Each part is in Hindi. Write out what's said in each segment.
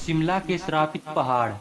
शिमला के श्रापित पहाड़।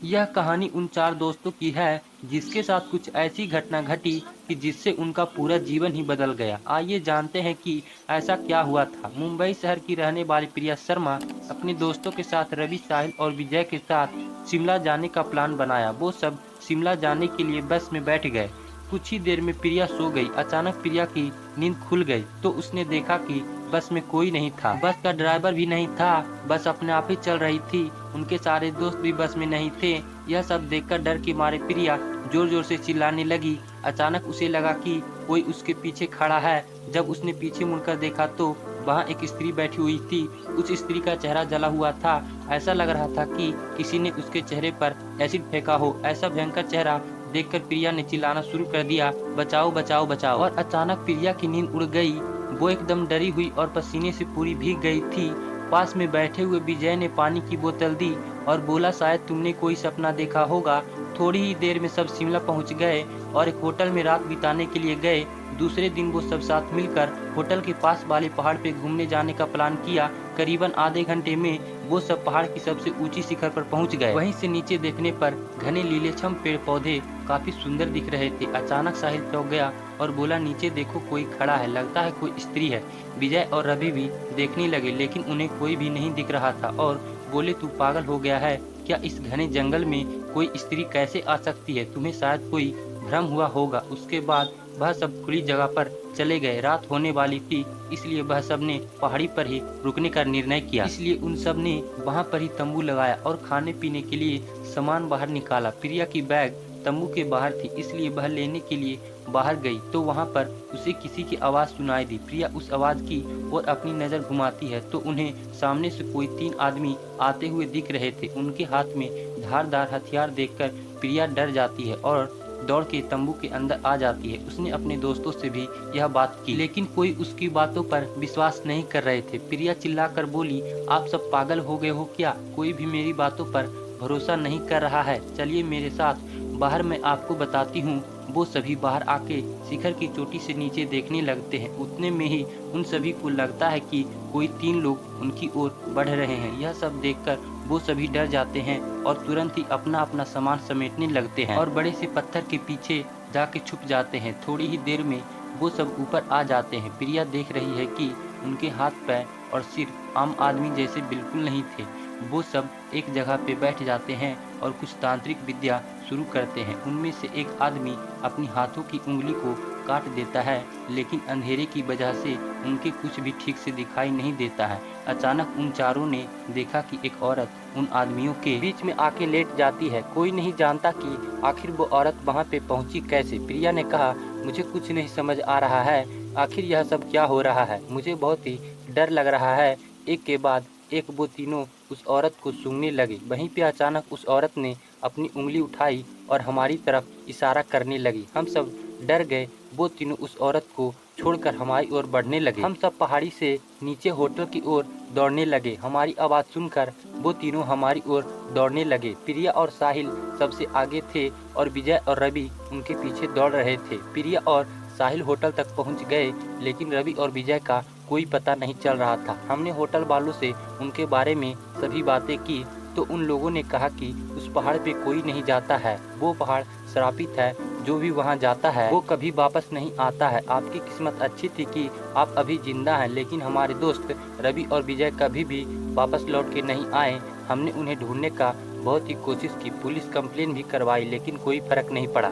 यह कहानी उन चार दोस्तों की है जिसके साथ कुछ ऐसी घटना घटी कि जिससे उनका पूरा जीवन ही बदल गया। आइए जानते हैं कि ऐसा क्या हुआ था। मुंबई शहर की रहने वाली प्रिया शर्मा अपने दोस्तों के साथ रवि, साहिल और विजय के साथ शिमला जाने का प्लान बनाया। वो सब शिमला जाने के लिए बस में बैठ गए। कुछ ही देर में प्रिया सो गई। अचानक प्रिया की नींद खुल गई तो उसने देखा कि बस में कोई नहीं था। बस का ड्राइवर भी नहीं था। बस अपने आप ही चल रही थी। उनके सारे दोस्त भी बस में नहीं थे। यह सब देखकर डर के मारे प्रिया जोर जोर से चिल्लाने लगी। अचानक उसे लगा कि कोई उसके पीछे खड़ा है। जब उसने पीछे मुड़कर देखा तो वहाँ एक स्त्री बैठी हुई थी। उस स्त्री का चेहरा जला हुआ था। ऐसा लग रहा था कि किसी ने उसके चेहरे पर एसिड फेंका हो। ऐसा भयंकर चेहरा देखकर प्रिया ने चिल्लाना शुरू कर दिया, बचाओ बचाओ बचाओ। और अचानक प्रिया की नींद उड़ गई। वो एकदम डरी हुई और पसीने से पूरी भीग गई थी। पास में बैठे हुए विजय ने पानी की बोतल दी और बोला, शायद तुमने कोई सपना देखा होगा। थोड़ी ही देर में सब शिमला पहुंच गए और एक होटल में रात बिताने के लिए गए। दूसरे दिन वो सब साथ मिलकर होटल के पास वाले पहाड़ पे घूमने जाने का प्लान किया। करीबन आधे घंटे में वो सब पहाड़ की सबसे ऊंची शिखर पर पहुंच गए। वहीं से नीचे देखने पर घने लीलेछम पेड़ पौधे काफी सुंदर दिख रहे थे। अचानक साहिल चौंक गया और बोला, नीचे देखो, कोई खड़ा है, लगता है कोई स्त्री है। विजय और रवि भी देखने लगे लेकिन उन्हें कोई भी नहीं दिख रहा था और बोले, तू पागल हो गया है क्या? इस घने जंगल में कोई स्त्री कैसे आ सकती है? तुम्हें शायद कोई भ्रम हुआ होगा। उसके बाद वह सब खुली जगह पर चले गए। रात होने वाली थी इसलिए वह सब ने पहाड़ी पर ही रुकने का निर्णय किया। इसलिए उन सब ने वहां पर ही तंबू लगाया और खाने पीने के लिए सामान बाहर निकाला। प्रिया की बैग तंबू के बाहर थी इसलिए वह लेने के लिए बाहर गई तो वहां पर उसे किसी की आवाज सुनाई दी। प्रिया उस आवाज की ओर अपनी नजर घुमाती है तो उन्हें सामने से कोई 3 आदमी आते हुए दिख रहे थे। उनके हाथ में धारदार हथियार देखकर प्रिया डर जाती है और दौड़ के तंबू के अंदर आ जाती है। उसने अपने दोस्तों से भी यह बात की लेकिन कोई उसकी बातों पर विश्वास नहीं कर रहे थे। प्रिया चिल्लाकर बोली, आप सब पागल हो गए हो क्या? कोई भी मेरी बातों पर भरोसा नहीं कर रहा है। चलिए मेरे साथ बाहर, मैं आपको बताती हूँ। वो सभी बाहर आके शिखर की चोटी से नीचे देखने लगते हैं। उतने में ही उन सभी को लगता है कि कोई 3 लोग उनकी ओर बढ़ रहे हैं। यह सब देखकर वो सभी डर जाते हैं और तुरंत ही अपना अपना सामान समेटने लगते हैं और बड़े से पत्थर के पीछे जाके छुप जाते हैं। थोड़ी ही देर में वो सब ऊपर आ जाते हैं। प्रिया देख रही है कि उनके हाथ पैर और सिर आम आदमी जैसे बिल्कुल नहीं थे। वो सब एक जगह पे बैठ जाते हैं और कुछ तांत्रिक विद्या शुरू करते हैं। उनमें से एक आदमी अपनी हाथों की उंगली को काट देता है लेकिन अंधेरे की वजह से उनके कुछ भी ठीक से दिखाई नहीं देता है। अचानक उन चारों ने देखा कि एक औरत उन आदमियों के बीच में आके लेट जाती है। कोई नहीं जानता कि आखिर वो औरत वहाँ पे पहुँची कैसे। प्रिया ने कहा, मुझे कुछ नहीं समझ आ रहा है, आखिर यह सब क्या हो रहा है? मुझे बहुत ही डर लग रहा है। एक के बाद एक वो तीनों उस औरत को सूंघने लगे। वहीं पे अचानक उस औरत ने अपनी उंगली उठाई और हमारी तरफ इशारा करने लगी। हम सब डर गए। वो तीनों उस औरत को छोड़कर हमारी ओर बढ़ने लगे। हम सब पहाड़ी से नीचे होटल की ओर दौड़ने लगे। हमारी आवाज़ सुनकर वो तीनों हमारी ओर दौड़ने लगे। प्रिया और साहिल सबसे आगे थे और विजय और रवि उनके पीछे दौड़ रहे थे। प्रिया और साहिल होटल तक पहुंच गए लेकिन रवि और विजय का कोई पता नहीं चल रहा था। हमने होटल वालों से उनके बारे में सभी बातें की तो उन लोगों ने कहा कि उस पहाड़ पे कोई नहीं जाता है। वो पहाड़ श्रापित है। जो भी वहां जाता है वो कभी वापस नहीं आता है। आपकी किस्मत अच्छी थी कि आप अभी जिंदा हैं, लेकिन हमारे दोस्त रवि और विजय कभी भी वापस लौट के नहीं आए। हमने उन्हें ढूंढने का बहुत ही कोशिश की, पुलिस कंप्लेन भी करवाई लेकिन कोई फर्क नहीं पड़ा।